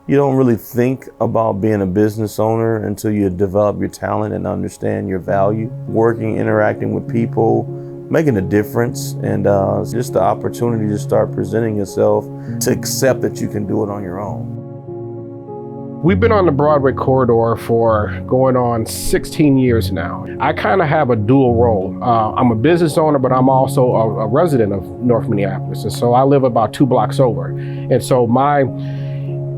You don't really think about being a business owner until you develop your talent and understand your value. Working, interacting with people, making a difference, and just the opportunity to start presenting yourself to accept that you can do it on your own. We've been on the Broadway corridor for going on 16 years now. I kind of have a dual role. I'm a business owner, but I'm also a resident of North Minneapolis. And so I live about 2 blocks over. And so my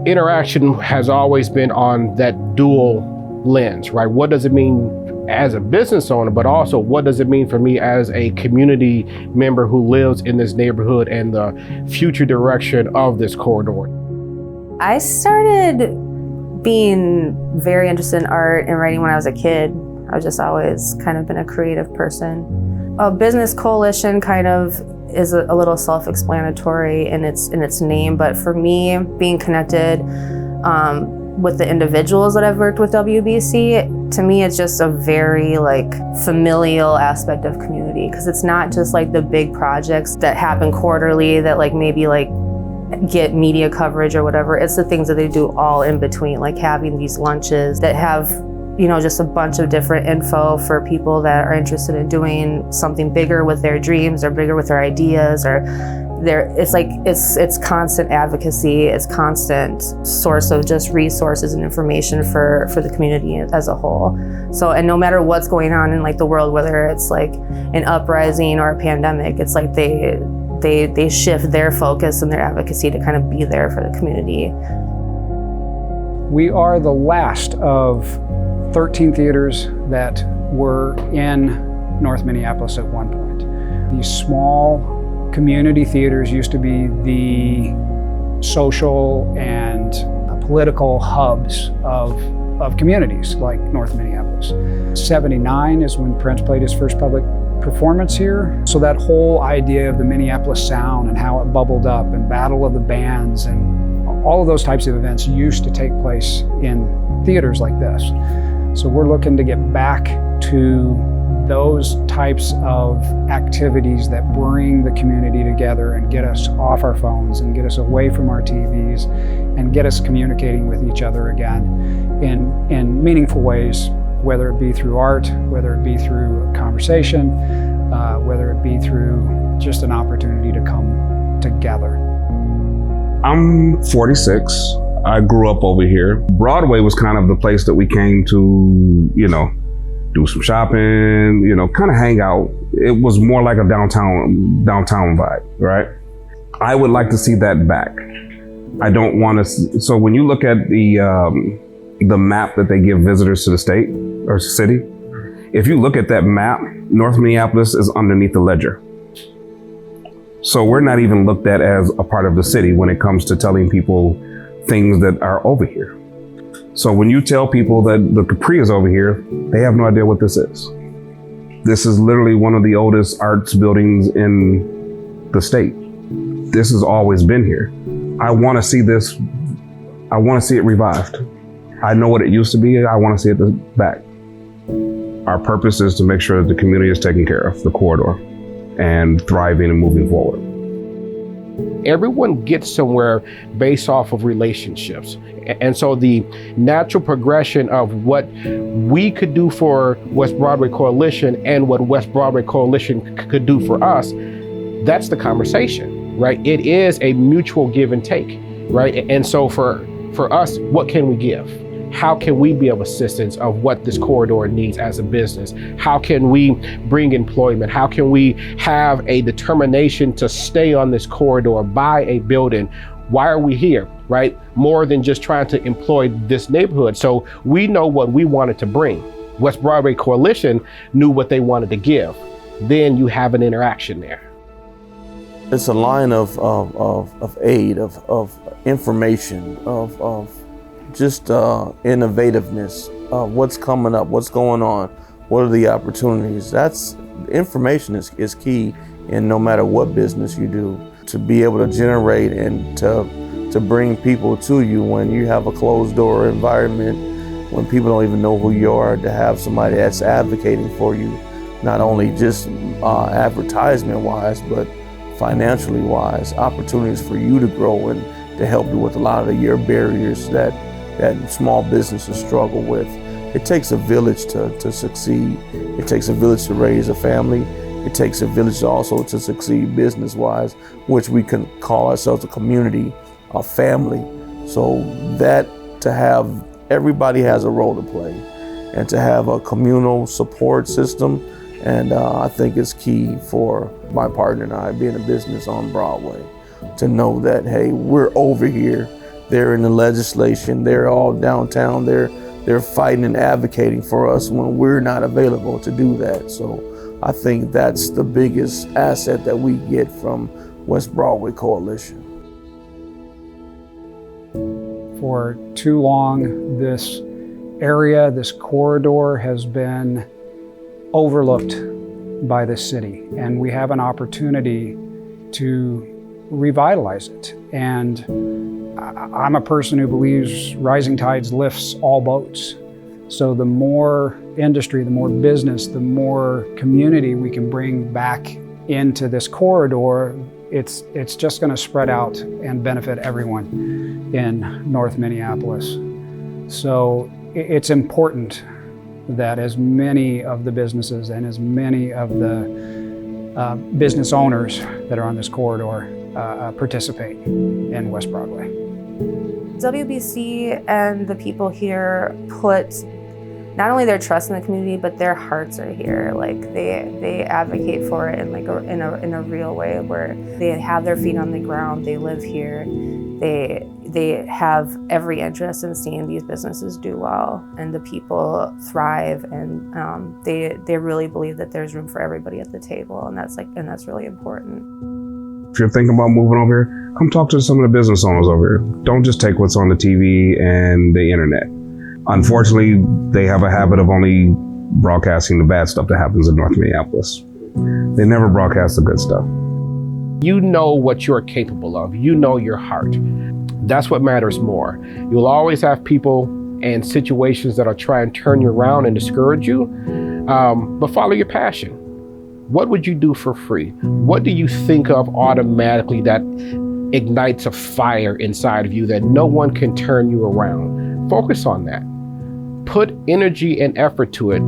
interaction has always been on that dual lens, right? What does it mean as a business owner, but also what does it mean for me as a community member who lives in this neighborhood and the future direction of this corridor? I started being very interested in art and writing when I was a kid. I've just always kind of been a creative person. A business coalition kind of is a little self-explanatory in its name, but for me, being connected with the individuals that I've worked with WBC, to me it's just a very familial aspect of community, because it's not just the big projects that happen quarterly that maybe get media coverage or whatever. It's the things that they do all in between, like having these lunches that have just a bunch of different info for people that are interested in doing something bigger with their dreams or bigger with their ideas, or it's constant advocacy, it's constant source of just resources and information for the community as a whole. So, and no matter what's going on in the world, whether it's an uprising or a pandemic, it's they shift their focus and their advocacy to kind of be there for the community. We are the last of 13 theaters that were in North Minneapolis at one point. These small community theaters used to be the social and political hubs of communities like North Minneapolis. 79 is when Prince played his first public performance here. So that whole idea of the Minneapolis sound and how it bubbled up, and Battle of the Bands and all of those types of events used to take place in theaters like this. So we're looking to get back to those types of activities that bring the community together and get us off our phones and get us away from our TVs and get us communicating with each other again in meaningful ways, whether it be through art, whether it be through conversation, whether it be through just an opportunity to come together. I'm 46. I grew up over here. Broadway was kind of the place that we came to, do some shopping, kind of hang out. It was more like a downtown vibe, right? I would like to see that back. I don't want to. So when you look at the map that they give visitors to the state or city, if you look at that map, North Minneapolis is underneath the ledger. So we're not even looked at as a part of the city when it comes to telling people things that are over here. So when you tell people that the Capri is over here, they have no idea what this is. This is literally one of the oldest arts buildings in the state. This has always been here. I want to see this. I want to see it revived. I know what it used to be. I want to see it back. Our purpose is to make sure that the community is taken care of, the corridor, and thriving and moving forward. Everyone gets somewhere based off of relationships. And so the natural progression of what we could do for West Broadway Coalition and what West Broadway Coalition could do for us, that's the conversation, right? It is a mutual give and take, right? And so for us, what can we give? How can we be of assistance of what this corridor needs as a business? How can we bring employment? How can we have a determination to stay on this corridor, buy a building? Why are we here, right? More than just trying to employ this neighborhood. So we know what we wanted to bring. West Broadway Coalition knew what they wanted to give. Then you have an interaction there. It's a line of aid, of information, of just innovativeness, what's coming up, what's going on, what are the opportunities. Information is key in no matter what business you do, to be able to generate and to bring people to you when you have a closed door environment, when people don't even know who you are, to have somebody that's advocating for you, not only just advertisement wise, but financially wise, opportunities for you to grow to help you with a lot of your barriers that small businesses struggle with. It takes a village to succeed. It takes a village to raise a family. It takes a village also to succeed business-wise, which we can call ourselves a community, a family. So that to have, everybody has a role to play, and to have a communal support system. And I think it's key for my partner and I being a business on Broadway to know that, hey, we're over here. They're in the legislation. They're all downtown. They're fighting and advocating for us when we're not available to do that. So I think that's the biggest asset that we get from West Broadway Coalition. For too long, this area, this corridor has been overlooked by the city, and we have an opportunity to revitalize it. And I'm a person who believes rising tides lifts all boats. So the more industry, the more business, the more community we can bring back into this corridor, it's just going to spread out and benefit everyone in North Minneapolis. So it's important that as many of the businesses and as many of the business owners that are on this corridor participate in West Broadway. WBC and the people here put not only their trust in the community, but their hearts are here. Like they advocate for it in in a real way, where they have their feet on the ground. They live here. They have every interest in seeing these businesses do well and the people thrive, and they really believe that there's room for everybody at the table, and that's really important. If you're thinking about moving over here, come talk to some of the business owners over here. Don't just take what's on the TV and the internet. Unfortunately, they have a habit of only broadcasting the bad stuff that happens in North Minneapolis. They never broadcast the good stuff. You know what you're capable of. You know your heart. That's what matters more. You'll always have people and situations that'll try and turn you around and discourage you, but follow your passion. What would you do for free? What do you think of automatically that ignites a fire inside of you that no one can turn you around? Focus on that. Put energy and effort to it.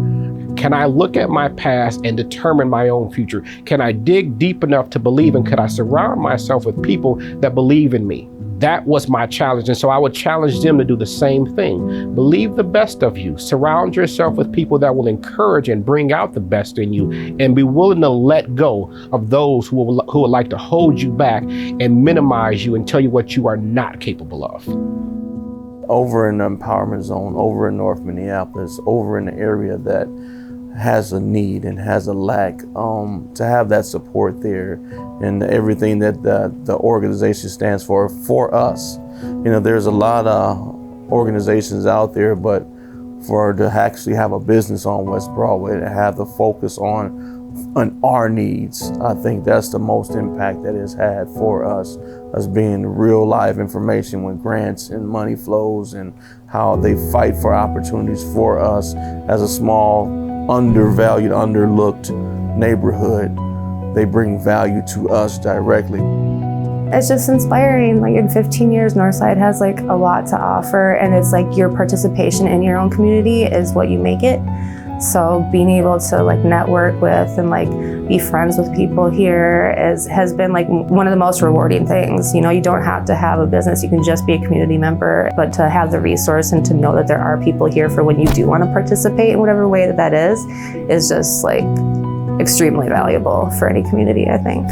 Can I look at my past and determine my own future? Can I dig deep enough to believe, and can I surround myself with people that believe in me? That was my challenge, and so I would challenge them to do the same thing. Believe the best of you. Surround yourself with people that will encourage and bring out the best in you, and be willing to let go of those who would like to hold you back and minimize you and tell you what you are not capable of. Over in the empowerment zone, over in North Minneapolis, over in the area that has a need and has a lack, to have that support there and everything that the organization stands for us. You know, there's a lot of organizations out there, but to actually have a business on West Broadway, to have the focus on our needs, I think that's the most impact that it's had for us being real live information when grants and money flows, and how they fight for opportunities for us as a small, undervalued, underlooked neighborhood. They bring value to us directly. It's just inspiring. Like in 15 years, Northside has like a lot to offer, and it's like your participation in your own community is what you make it. So being able to like network with and like be friends with people here has been like one of the most rewarding things. You know, you don't have to have a business, you can just be a community member, but to have the resource and to know that there are people here for when you do want to participate in whatever way that is just like extremely valuable for any community, I think.